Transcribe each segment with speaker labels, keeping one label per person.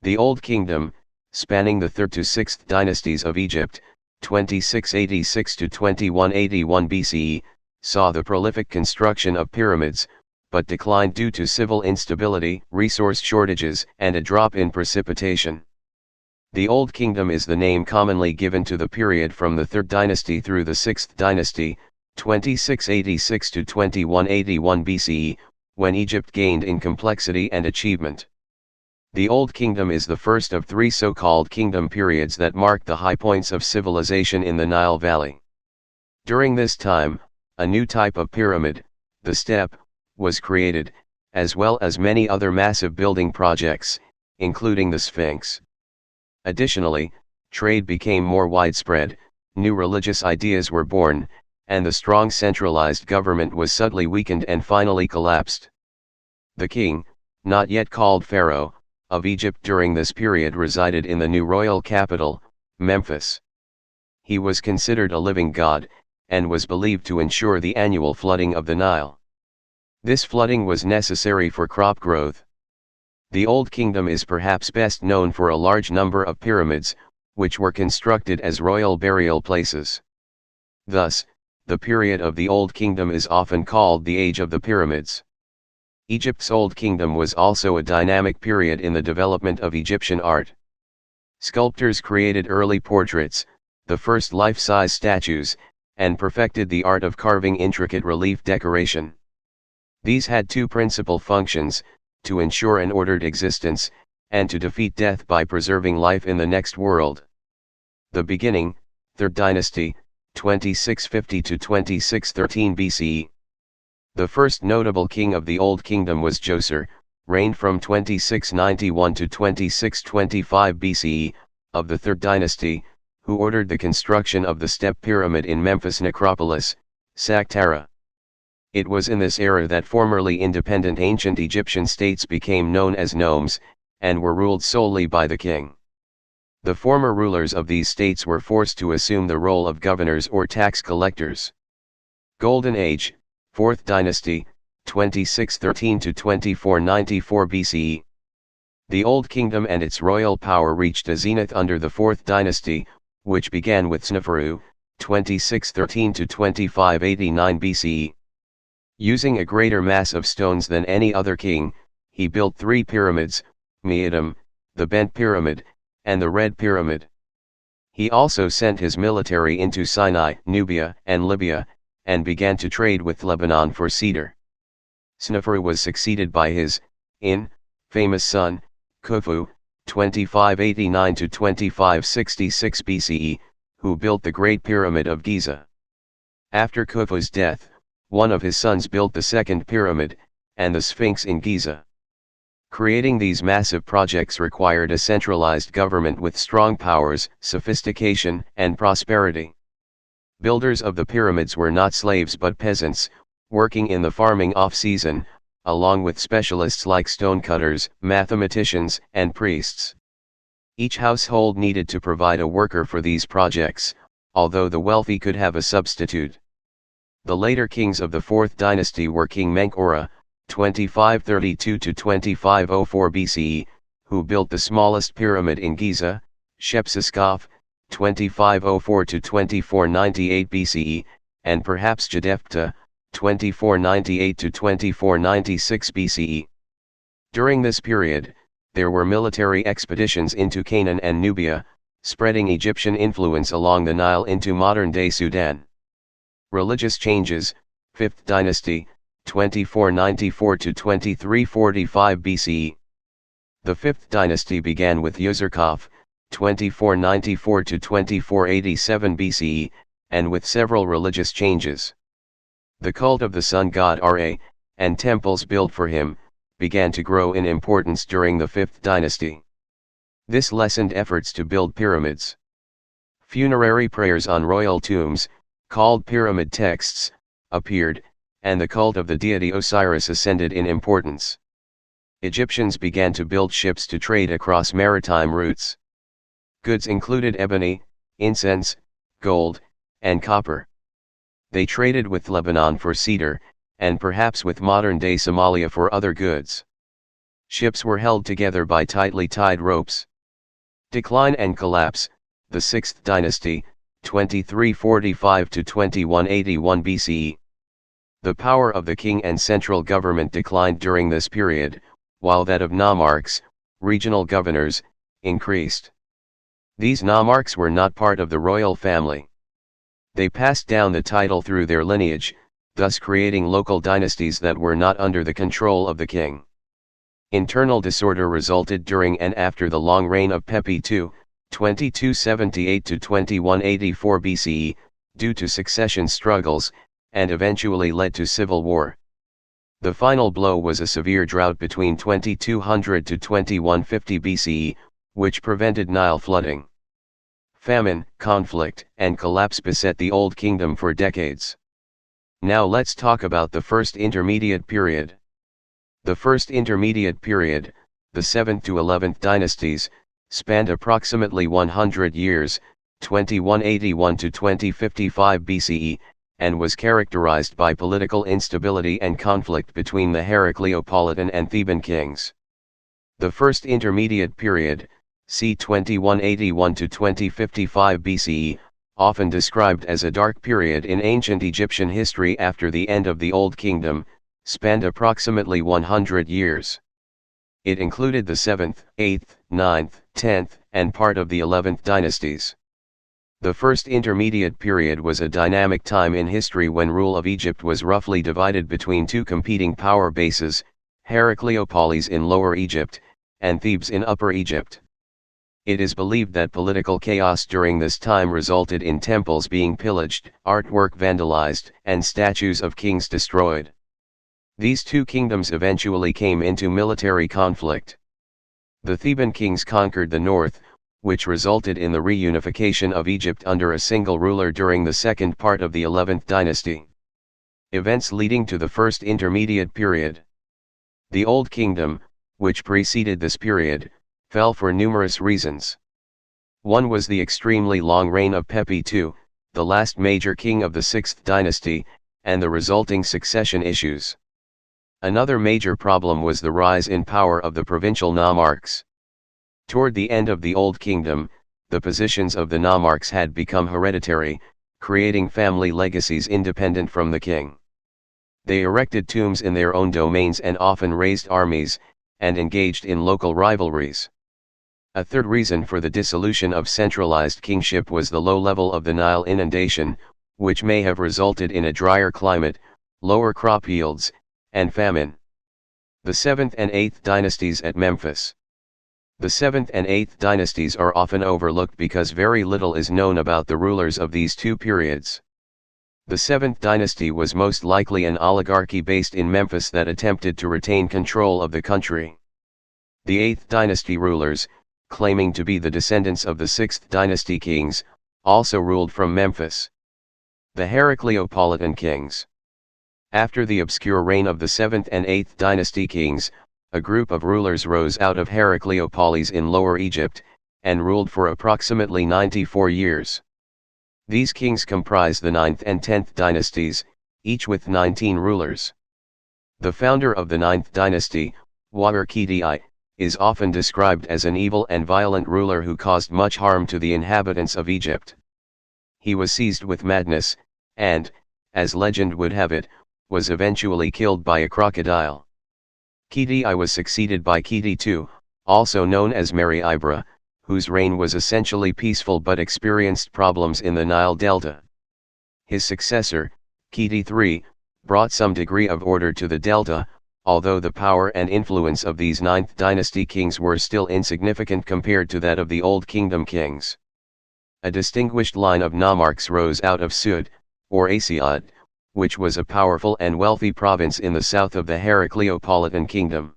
Speaker 1: The Old Kingdom, spanning the 3rd to 6th dynasties of Egypt, 2686 to 2181 BCE, saw the prolific construction of pyramids, but declined due to civil instability, resource shortages, and a drop in precipitation. The Old Kingdom is the name commonly given to the period from the 3rd dynasty through the 6th dynasty, 2686 to 2181 BCE, when Egypt gained in complexity and achievement. The Old Kingdom is the first of 3 so-called kingdom periods that mark the high points of civilization in the Nile Valley. During this time, a new type of pyramid, the step, was created, as well as many other massive building projects, including the Sphinx. Additionally, trade became more widespread, new religious ideas were born, and the strong centralized government was subtly weakened and finally collapsed. The king, not yet called Pharaoh, of Egypt during this period resided in the new royal capital, Memphis. He was considered a living god, and was believed to ensure the annual flooding of the Nile. This flooding was necessary for crop growth. The Old Kingdom is perhaps best known for a large number of pyramids, which were constructed as royal burial places. Thus, the period of the Old Kingdom is often called the Age of the Pyramids. Egypt's Old Kingdom was also a dynamic period in the development of Egyptian art. Sculptors created early portraits, the first life-size statues, and perfected the art of carving intricate relief decoration. These had 2 principal functions: to ensure an ordered existence, and to defeat death by preserving life in the next world. The beginning, 3rd dynasty, 2650 to 2613 BCE. The first notable king of the Old Kingdom was Djoser, reigned from 2691 to 2625 BCE, of the 3rd dynasty, who ordered the construction of the step pyramid in Memphis necropolis, Saqqara. It was in this era that formerly independent ancient Egyptian states became known as nomes, and were ruled solely by the king. The former rulers of these states were forced to assume the role of governors or tax collectors. Golden Age, 4th dynasty, 2613 to 2494 BCE. The Old Kingdom and its royal power reached a zenith under the 4th dynasty, which began with Sneferu, 2613 to 2589 BCE. Using a greater mass of stones than any other king, he built 3 pyramids, Meidum, the Bent Pyramid, and the Red Pyramid. He also sent his military into Sinai, Nubia, and Libya, and began to trade with Lebanon for cedar. Sneferu was succeeded by his famous son, Khufu, 2589 to 2566 BCE, who built the Great Pyramid of Giza. After Khufu's death, one of his sons built the Second Pyramid, and the Sphinx in Giza. Creating these massive projects required a centralized government with strong powers, sophistication, and prosperity. Builders of the pyramids were not slaves but peasants, working in the farming off-season, along with specialists like stonecutters, mathematicians, and priests. Each household needed to provide a worker for these projects, although the wealthy could have a substitute. The later kings of the 4th dynasty were King Menkaure, 2532 to 2504 BCE, who built the smallest pyramid in Giza, Shepseskaf, 2504 to 2498 BCE, and perhaps Jedefta, 2498 to 2496 BCE. During this period, there were military expeditions into Canaan and Nubia, spreading Egyptian influence along the Nile into modern-day Sudan. Religious changes, 5th dynasty, 2494 to 2345 BCE. The 5th dynasty began with Userkaf, 2494 to 2487 BCE, and with several religious changes. The cult of the sun god Ra, and temples built for him, began to grow in importance during the 5th dynasty. This lessened efforts to build pyramids. Funerary prayers on royal tombs, called pyramid texts, appeared, and the cult of the deity Osiris ascended in importance. Egyptians began to build ships to trade across maritime routes. Goods included ebony, incense, gold, and copper. They traded with Lebanon for cedar, and perhaps with modern-day Somalia for other goods. Ships were held together by tightly tied ropes. Decline and collapse, the Sixth Dynasty, 2345 to 2181 BCE. The power of the king and central government declined during this period, while that of nomarchs, regional governors, increased. These nomarchs were not part of the royal family. They passed down the title through their lineage, thus creating local dynasties that were not under the control of the king. Internal disorder resulted during and after the long reign of Pepi II, 2278 to 2184 BCE, due to succession struggles, and eventually led to civil war. The final blow was a severe drought between 2200 to 2150 BCE, which prevented Nile flooding. Famine, conflict, and collapse beset the Old Kingdom for decades. Now let's talk about the First Intermediate Period. The First Intermediate Period, the 7th to 11th Dynasties, spanned approximately 100 years, 2181 to 2055 BCE, and was characterized by political instability and conflict between the Heracleopolitan and Theban kings. The First Intermediate Period, c. 2181 to 2055 BCE, often described as a dark period in ancient Egyptian history after the end of the Old Kingdom, spanned approximately 100 years. It included the 7th, 8th, 9th, 10th, and part of the 11th dynasties. The First Intermediate Period was a dynamic time in history when rule of Egypt was roughly divided between two competing power bases, Heracleopolis in Lower Egypt, and Thebes in Upper Egypt. It is believed that political chaos during this time resulted in temples being pillaged, artwork vandalized, and statues of kings destroyed. These two kingdoms eventually came into military conflict. The Theban kings conquered the north, which resulted in the reunification of Egypt under a single ruler during the second part of the 11th dynasty. Events leading to the First Intermediate Period. The Old Kingdom, which preceded this period, fell for numerous reasons. One was the extremely long reign of Pepi II, the last major king of the Sixth Dynasty, and the resulting succession issues. Another major problem was the rise in power of the provincial nomarchs. Toward the end of the Old Kingdom, the positions of the nomarchs had become hereditary, creating family legacies independent from the king. They erected tombs in their own domains and often raised armies, and engaged in local rivalries. A third reason for the dissolution of centralized kingship was the low level of the Nile inundation, which may have resulted in a drier climate, lower crop yields, and famine. The 7th and 8th dynasties at Memphis. The 7th and 8th dynasties are often overlooked because very little is known about the rulers of these two periods. The 7th dynasty was most likely an oligarchy based in Memphis that attempted to retain control of the country. The 8th dynasty rulers, claiming to be the descendants of the 6th dynasty kings, also ruled from Memphis. The Heracleopolitan Kings. After the obscure reign of the 7th and 8th dynasty kings, a group of rulers rose out of Heracleopolis in Lower Egypt, and ruled for approximately 94 years. These kings comprise the 9th and 10th dynasties, each with 19 rulers. The founder of the 9th dynasty, Khidi, is often described as an evil and violent ruler who caused much harm to the inhabitants of Egypt. He was seized with madness, and, as legend would have it, was eventually killed by a crocodile. Khidi was succeeded by Khidi II, also known as Meri Ibra, whose reign was essentially peaceful but experienced problems in the Nile Delta. His successor, Khidi III, brought some degree of order to the Delta, although the power and influence of these 9th dynasty kings were still insignificant compared to that of the Old Kingdom kings. A distinguished line of nomarchs rose out of Sud, or Asiad, which was a powerful and wealthy province in the south of the Heracleopolitan Kingdom.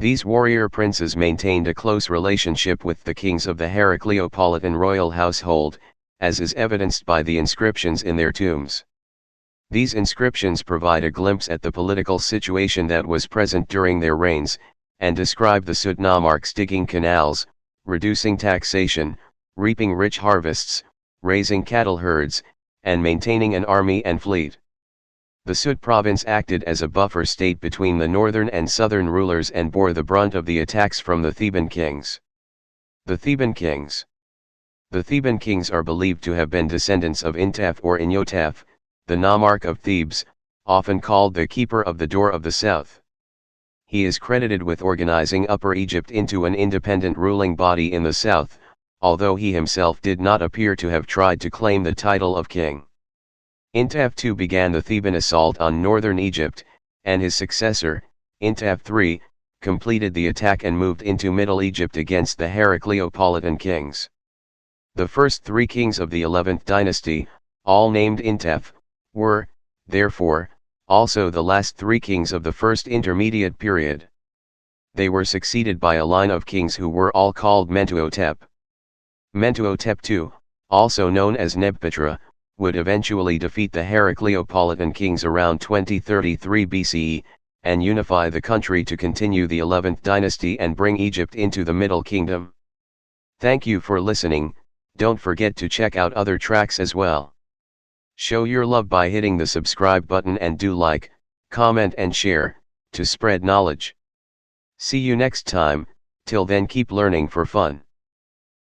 Speaker 1: These warrior princes maintained a close relationship with the kings of the Heracleopolitan royal household, as is evidenced by the inscriptions in their tombs. These inscriptions provide a glimpse at the political situation that was present during their reigns, and describe the Sud nomarchs digging canals, reducing taxation, reaping rich harvests, raising cattle herds, and maintaining an army and fleet. The Sud province acted as a buffer state between the northern and southern rulers and bore the brunt of the attacks from the Theban kings. The Theban kings. The Theban kings are believed to have been descendants of Intef or Inyotef, the nomarch of Thebes, often called the keeper of the door of the south. He is credited with organizing Upper Egypt into an independent ruling body in the south, although he himself did not appear to have tried to claim the title of king. Intef II began the Theban assault on northern Egypt, and his successor, Intef III, completed the attack and moved into Middle Egypt against the Heracleopolitan Kings. The first three kings of the 11th dynasty, all named Intef, were, therefore, also the last three kings of the first intermediate period. They were succeeded by a line of kings who were all called Mentuhotep. Mentuhotep II, also known as Nebpatra, would eventually defeat the Heracleopolitan kings around 2033 BCE, and unify the country to continue the 11th dynasty and bring Egypt into the Middle Kingdom. Thank you for listening. Don't forget to check out other tracks as well. Show your love by hitting the subscribe button and do like, comment and share, to spread knowledge. See you next time. Till then, keep learning for fun.